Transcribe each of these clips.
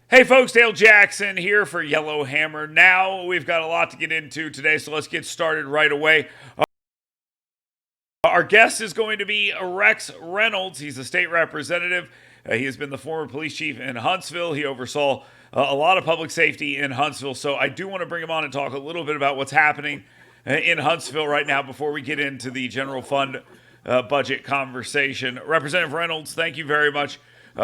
Hey folks, Dale Jackson here for Yellowhammer Now. We've got a lot to get into today, so let's get started right away. Our guest is going to be Rex Reynolds. He's a state representative. He has been the former police chief in Huntsville. He oversaw a lot of public safety in Huntsville, so I do want to bring him on and talk a little bit about what's happening in Huntsville right now before we get into the general fund budget conversation. Representative Reynolds, thank you very much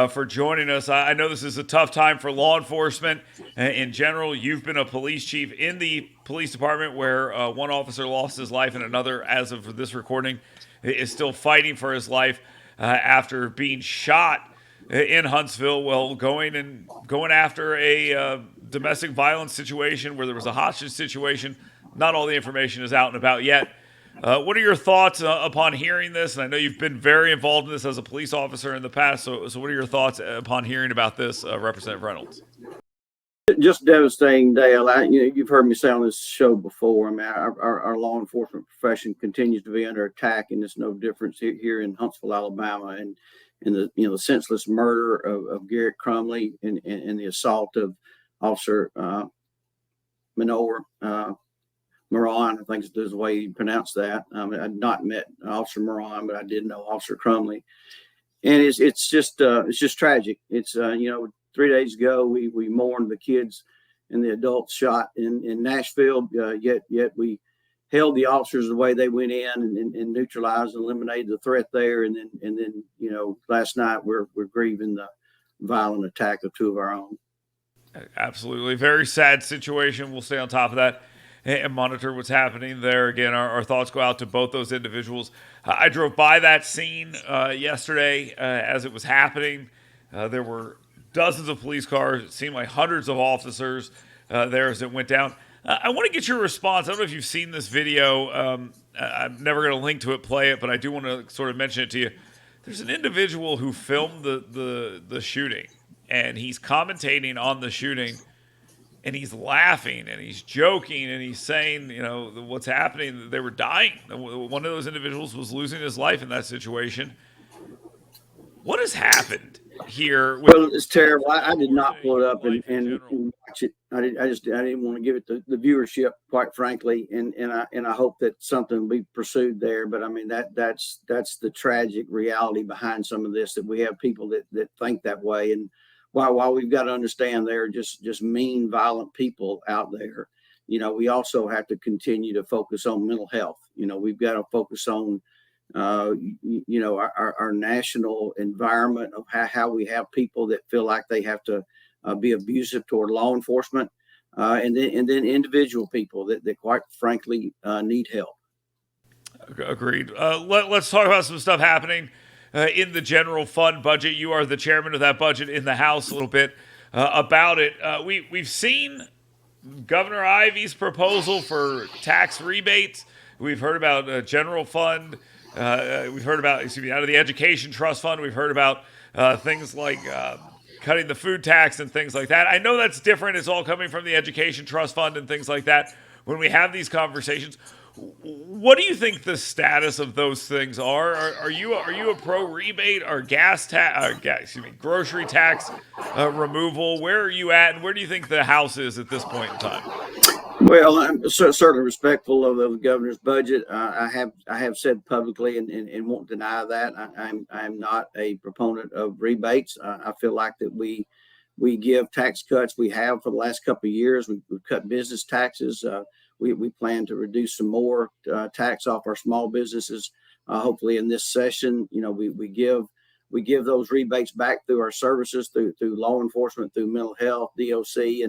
for joining us. I know this is a tough time for law enforcement in general. You've been a police chief in the police department where one officer lost his life and another, as of this recording, is still fighting for his life after being shot in Huntsville while going after a domestic violence situation where there was a hostage situation. Not all the information is out and about yet. What are your thoughts upon hearing this? And I know you've been very involved in this as a police officer in the past. So what are your thoughts upon hearing about this, Representative Reynolds? Just devastating, Dale. You've heard me say on this show before. I mean, our law enforcement profession continues to be under attack, and it's no difference here in Huntsville, Alabama, and the senseless murder of Garrett Crumley and the assault of Officer Moran, I think is the way you pronounce that. I'd not met Officer Moran, but I did know Officer Crumley, and it's just tragic. It's 3 days ago we mourned the kids and the adults shot in Nashville. Yet we held the officers the way they went in and neutralized and eliminated the threat there. And then last night we're grieving the violent attack of two of our own. Absolutely, very sad situation. We'll stay on top of that and monitor what's happening there. Again, our thoughts go out to both those individuals. I drove by that scene yesterday as it was happening. There were dozens of police cars. It seemed like hundreds of officers there as it went down. I want to get your response. I don't know if you've seen this video. I'm never going to link to it, play it, but I do want to sort of mention it to you. There's an individual who filmed the shooting, and he's commentating on the shooting. And he's laughing and he's joking and he's saying, what's happening. They were dying. One of those individuals was losing his life in that situation. What has happened here? Well, it's terrible. I did not pull it up and watch it. I didn't want to give it the viewership, quite frankly. And I hope that something will be pursued there. But I mean, that's the tragic reality behind some of this, that we have people that think that way. And while we've got to understand they're just mean, violent people out there, we also have to continue to focus on mental health. We've got to focus on, our national environment of how we have people that feel like they have to be abusive toward law enforcement, and then individual people that quite frankly need help. Agreed. Let's talk about some stuff happening in the general fund budget. You are the chairman of that budget in the House. A little bit about it. We've seen Governor Ivey's proposal for tax rebates. We've heard about general fund. We've heard about, out of the education trust fund. We've heard about things like cutting the food tax and things like that. I know that's different. It's all coming from the education trust fund and things like that. When we have these conversations, what do you think the status of those things are? Are you a pro rebate or grocery tax removal? Where are you at, and where do you think the House is at this point in time? Well, I'm certainly respectful of the governor's budget. I have said publicly and won't deny that I'm not a proponent of rebates. I feel like that we give tax cuts. We have for the last couple of years. We've cut business taxes. We plan to reduce some more tax off our small businesses. Hopefully, in this session, we give those rebates back through our services, through law enforcement, through mental health, DOC,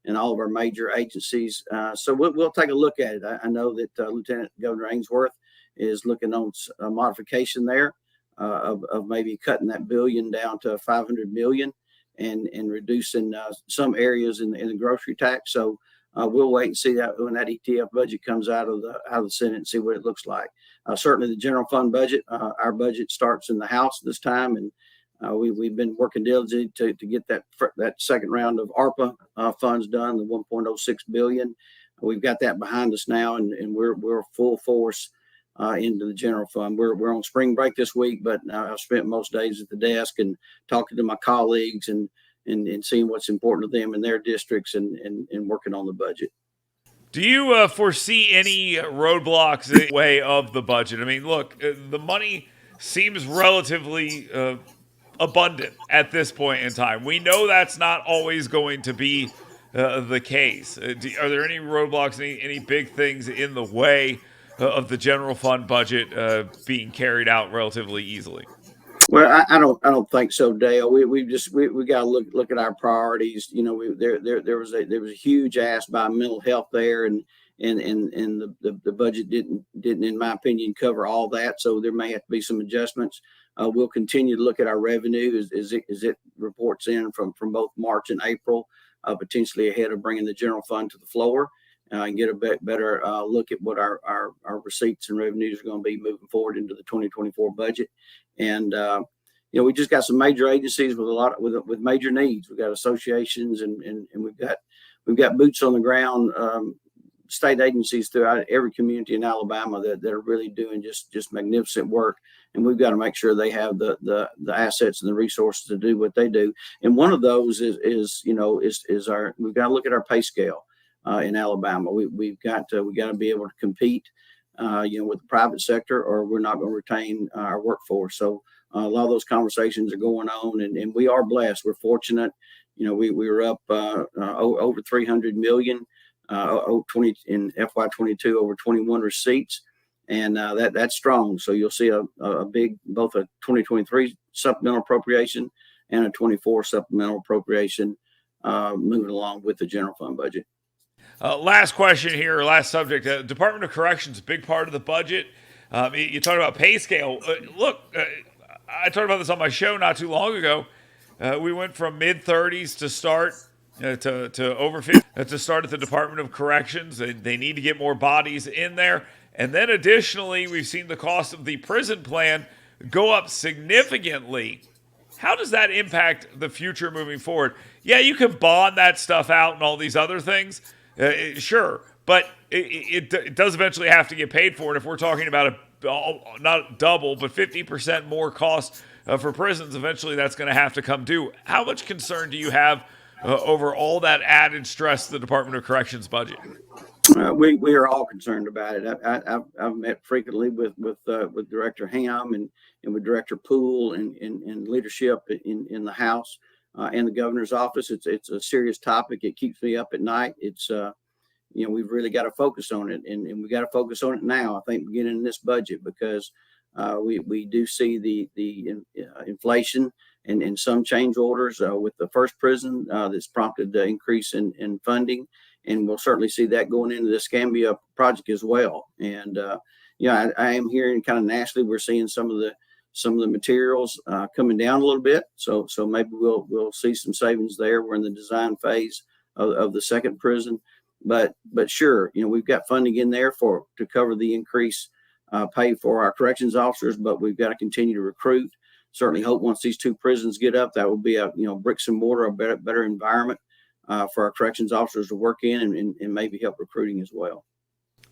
and all of our major agencies. So we'll take a look at it. I know that Lieutenant Governor Ainsworth is looking on a modification there of maybe cutting that billion down to 500 million and reducing some areas in the grocery tax. So we'll wait and see that when that ETF budget comes out of the Senate and see what it looks like. Certainly the general fund budget, our budget starts in the House this time, and we've been working diligently to get that second round of ARPA funds done, the 1.06 billion. We've got that behind us now, and we're full force into the general fund. We're on spring break this week, but I've spent most days at the desk and talking to my colleagues and and seeing what's important to them in their districts and working on the budget. Do you foresee any roadblocks in the way of the budget? I mean, look, the money seems relatively abundant at this point in time. We know that's not always going to be the case. Are there any roadblocks, any big things in the way of the general fund budget being carried out relatively easily? Well, I don't think so, Dale. We got to look at our priorities. You know, there was a huge ask by mental health there, and the budget didn't, in my opinion, cover all that. So there may have to be some adjustments. We'll continue to look at our revenue as it reports in from both March and April, potentially ahead of bringing the general fund to the floor. And get a better look at what our receipts and revenues are going to be moving forward into the 2024 budget. And you know, we just got some major agencies with major needs. We've got associations and we've got boots on the ground state agencies throughout every community in Alabama that are really doing just magnificent work. And we've got to make sure they have the assets and the resources to do what they do. And one of those is we've got to look at our pay scale. In Alabama, we've got to be able to compete, with the private sector, or we're not going to retain our workforce. So a lot of those conversations are going on, and we are blessed. We're fortunate. You know, we were up over 300 million in FY22, over 21 receipts, and that's strong. So you'll see a big, both a 2023 supplemental appropriation and a 24 supplemental appropriation moving along with the general fund budget. Last question here, last subject. Department of Corrections, a big part of the budget. You talked about pay scale. I talked about this on my show not too long ago. We went from mid-30s to start to over 50 to start at the Department of Corrections. They need to get more bodies in there. And then additionally, we've seen the cost of the prison plan go up significantly. How does that impact the future moving forward? Yeah, you can bond that stuff out and all these other things. Sure, but it does eventually have to get paid for. And if we're talking about not double, but 50% more cost for prisons, eventually that's going to have to come due. How much concern do you have over all that added stress to the Department of Corrections budget? We are all concerned about it. I've met frequently with Director Ham and with Director Poole and leadership in the House. And the governor's office. It's a serious topic. It keeps me up at night. It's we've really got to focus on it, and we got to focus on it now. I think beginning in this budget, because we do see the inflation and some change orders with the first prison that's prompted the increase in funding, and we'll certainly see that going into the Scambia project as well. And I am hearing kind of nationally we're seeing some of the materials coming down a little bit. So maybe we'll see some savings there. We're in the design phase of the second prison, but sure, we've got funding in there to cover the increase pay for our corrections officers, but we've got to continue to recruit. Certainly hope once these two prisons get up, that will be a bricks and mortar, a better environment for our corrections officers to work in and maybe help recruiting as well.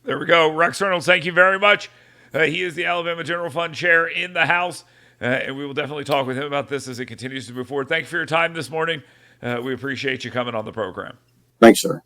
There we go. Rex Reynolds, thank you very much. He is the Alabama General Fund Chair in the House, and we will definitely talk with him about this as it continues to move forward. Thank you for your time this morning. We appreciate you coming on the program. Thanks, sir.